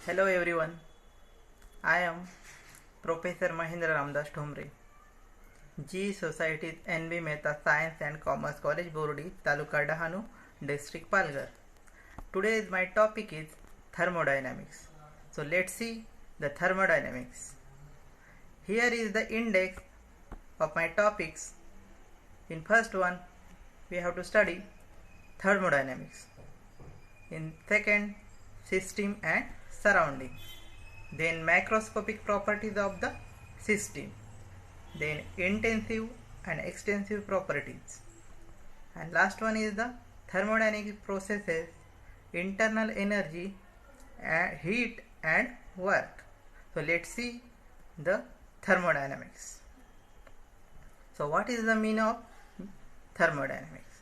Hello everyone, I am Professor Mahendra Ramdas Thomre, G Society NB Mehta Science and Commerce College Borodi, Taluka Dahanu, District Palghar. Today's my topic is thermodynamics. So let's see the thermodynamics. Here is the index of my topics. In first one, we have to study thermodynamics. In second, system and surrounding. Then macroscopic properties of the system. Then intensive and extensive properties. And last one is the thermodynamic processes, internal energy, heat and work. So let's see the thermodynamics. So what is the meaning of thermodynamics?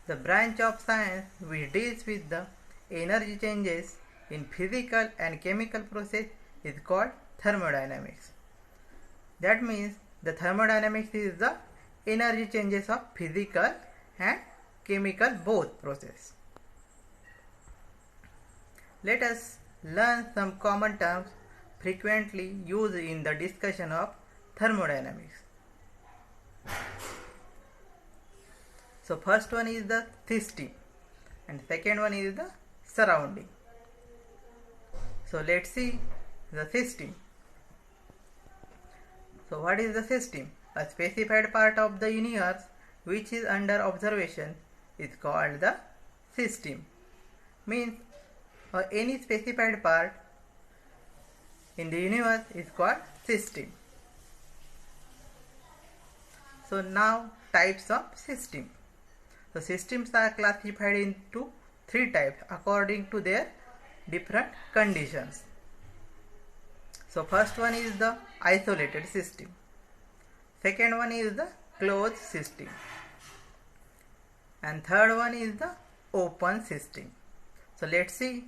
The branch of science which deals with the energy changes in physical and chemical process is called thermodynamics. That means the thermodynamics is the energy changes of physical and chemical both process. Let us learn some common terms frequently used in the discussion of thermodynamics. So first one is the system and second one is the surrounding. So let's see the system. So what is the system? A specified part of the universe which is under observation is called the system. Means any specified part in the universe is called system. So now types of system. The systems are classified into three types according to their different conditions. So first one is the isolated system. Second one is the closed system. And third one is the open system. So let's see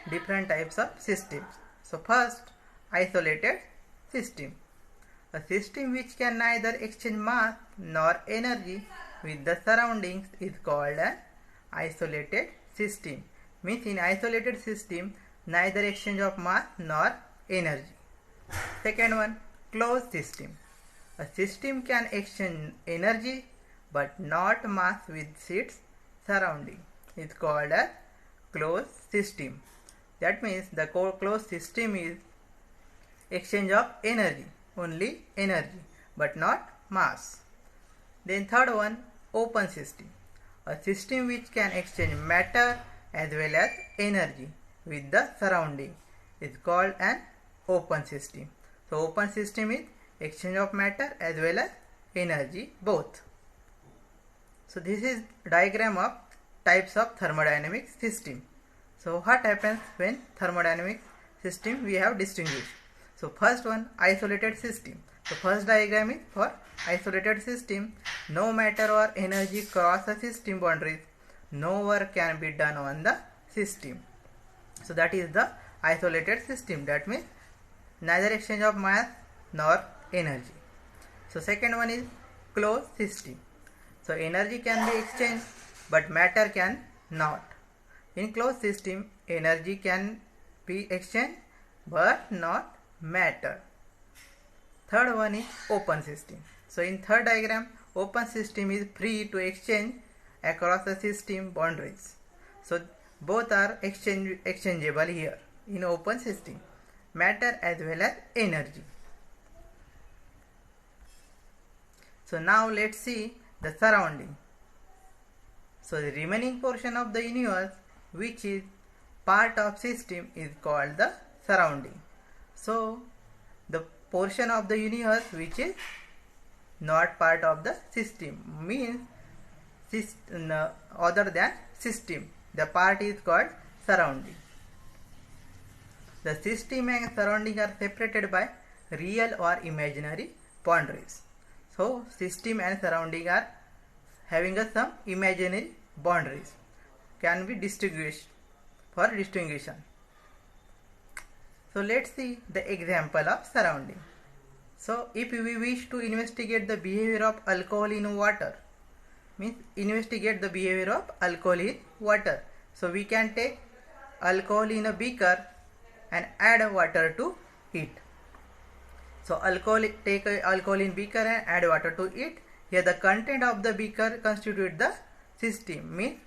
different types of systems. So first, isolated system. A system which can neither exchange mass nor energy with the surroundings is called an isolated system. Means in isolated system, neither exchange of mass nor energy. Second one, closed system. A system can exchange energy but not mass with its surrounding. It's called a closed system. That means the closed system is exchange of energy, only energy, but not mass. Then third one, open system. A system which can exchange matter as well as energy with the surrounding is called an open system. So open system is exchange of matter as well as energy both. So this is diagram of types of thermodynamic system. So what happens when thermodynamic system we have distinguished? So first one, isolated system. So first diagram is for isolated system. No matter or energy cross the system boundaries, no work can be done on the system. So that is the isolated system. That means neither exchange of mass nor energy. So second one is closed system. So energy can be exchanged but matter can not. In closed system, energy can be exchanged but not matter. Third one is open system. So in third diagram, open system is free to exchange across the system boundaries. So both are exchangeable here in open system, matter as well as energy. So now let's see the surrounding. So the remaining portion of the universe which is part of system is called the surrounding. So the portion of the universe which is not part of the system means other than system, the part is called surrounding. The system and surrounding are separated by real or imaginary boundaries. So system and surrounding are having some imaginary boundaries, can be distinguished for distinction. So let's see the example of surrounding. So if we wish to investigate the behavior of alcohol in water, means investigate the behavior of alcohol in water. So we can take alcohol in a beaker and add water to it. So take alcohol in beaker and add water to it. Here the content of the beaker constitute the system. Means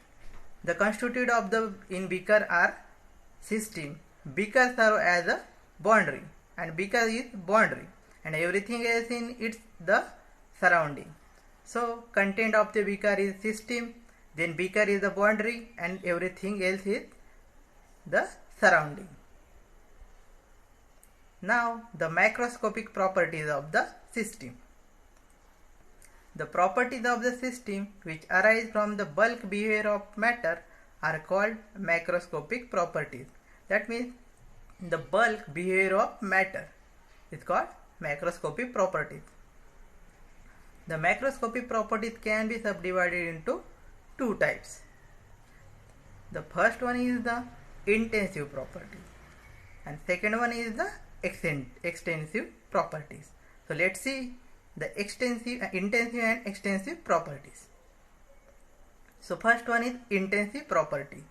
the constituent of the in beaker are system. Beaker serve as a boundary, and beaker is boundary, and everything else in it's the surrounding. So content of the beaker is system, then beaker is the boundary, and everything else is the surrounding. Now the macroscopic properties of the system. The properties of the system which arise from the bulk behavior of matter are called macroscopic properties. That means the bulk behavior of matter is called macroscopic properties. The macroscopic properties can be subdivided into two types. The first one is the intensive properties, and second one is the extensive properties. So let's see the intensive and extensive properties. So first one is intensive property.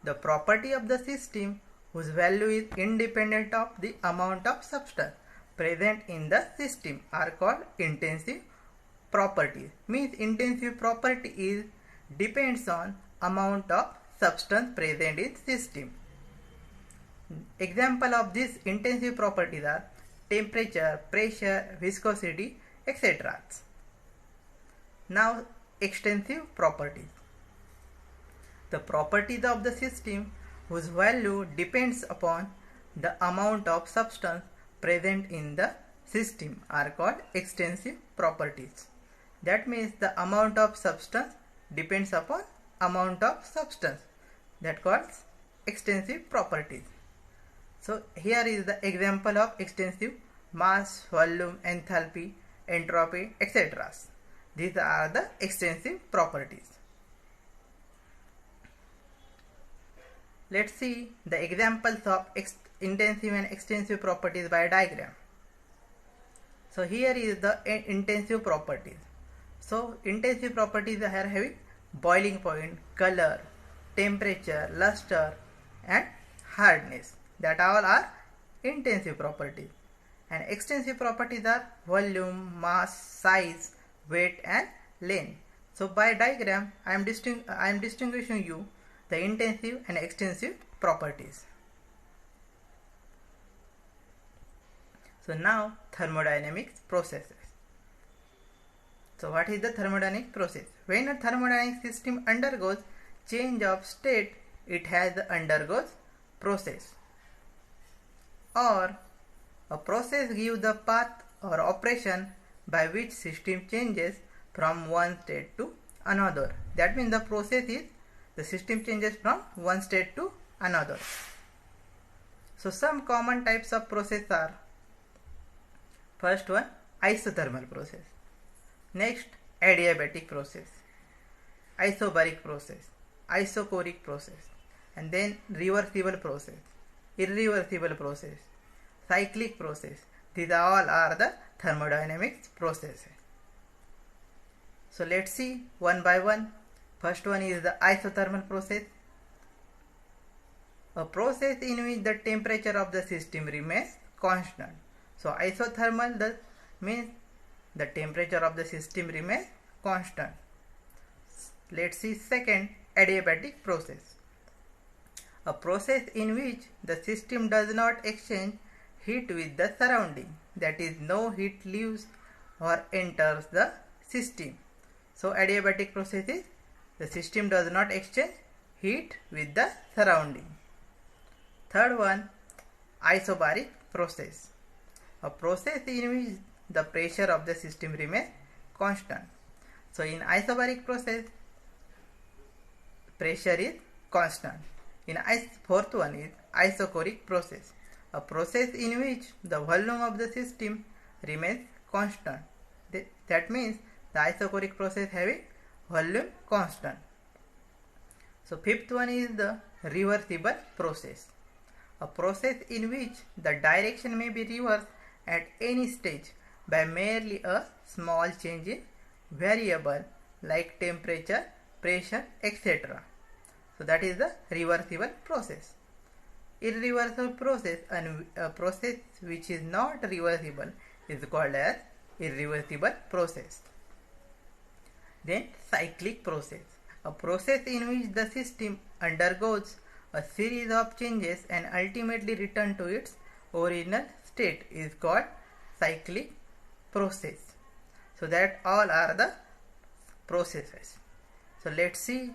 The property of the system whose value is independent of the amount of substance present in the system are called intensive properties. Means intensive property is depends on amount of substance present in system. Example of these intensive properties are temperature, pressure, viscosity, etc. Now extensive properties. The properties of the system whose value depends upon the amount of substance present in the system are called extensive properties. That means the amount of substance depends upon amount of substance. That calls extensive properties. So here is the example of extensive: mass, volume, enthalpy, entropy, etc. These are the extensive properties. Let's see the examples of intensive and extensive properties by diagram. So here is the intensive properties. So intensive properties are having boiling point, color, temperature, luster, and hardness. That all are intensive properties. And extensive properties are volume, mass, size, weight, and length. So by diagram, I am distinguishing you the intensive and extensive properties. So now thermodynamics processes. So what is the thermodynamic process? When a thermodynamic system undergoes change of state, it has undergoes process. Or a process gives the path or operation by which system changes from one state to another. That means the process is the system changes from one state to another. So some common types of process are: first one, isothermal process; next, adiabatic process; isobaric process; isochoric process; and then reversible process, irreversible process, cyclic process. These all are the thermodynamics processes. So let's see one by one. First one is the isothermal process. A process in which the temperature of the system remains constant. So isothermal means the temperature of the system remains constant. Let's see second, adiabatic process. A process in which the system does not exchange heat with the surrounding. That is, no heat leaves or enters the system. So adiabatic process is the system does not exchange heat with the surrounding. Third one, isobaric process. A process in which the pressure of the system remains constant. So in isobaric process, pressure is constant. Fourth one is isochoric process. A process in which the volume of the system remains constant. That means the isochoric process having volume constant. So fifth one is the reversible process. A process in which the direction may be reversed at any stage by merely a small change in variable like temperature, pressure, etc. So that is the reversible process. irreversible process, and a process which is not reversible is called as irreversible process. Then cyclic process, a process in which the system undergoes a series of changes and ultimately return to its original state is called cyclic process. So that all are the processes. So let's see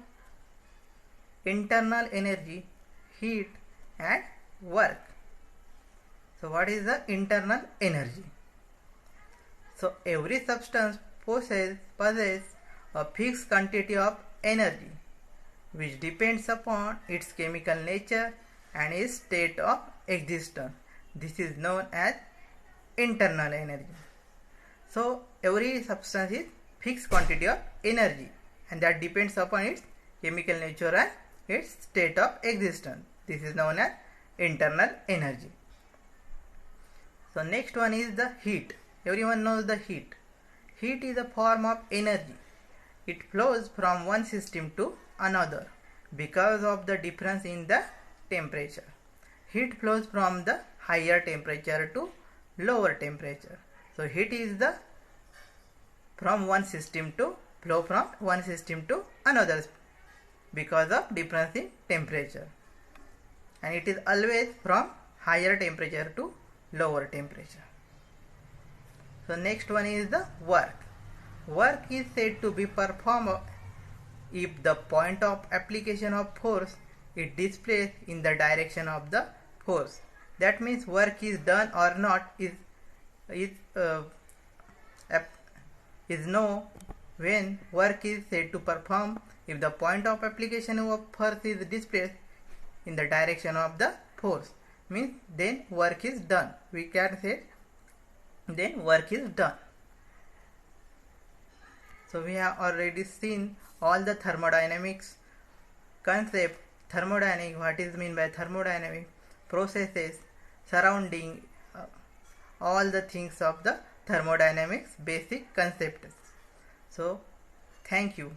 internal energy, heat and work. So what is the internal energy? So every substance possesses a fixed quantity of energy which depends upon its chemical nature and its state of existence. This is known as internal energy. So every substance is fixed quantity of energy and that depends upon its chemical nature and its state of existence. This is known as internal energy. So next one is the heat. Everyone knows the heat. Heat is a form of energy. It flows from one system to another because of the difference in the temperature. Heat flows from the higher temperature to lower temperature. So heat is the from one system to flow from one system to another because of difference in temperature, and it is always from higher temperature to lower temperature. So next one is the work. Work is said to be performed if the point of application of force is displaced in the direction of the force. That means work is done or not is known when work is said to perform if the point of application of force is displaced in the direction of the force. Means then work is done. We can say then work is done. So we have already seen all the thermodynamics concept, thermodynamic, what is meant by thermodynamic, processes, surrounding, all the things of the thermodynamics basic concepts. So thank you.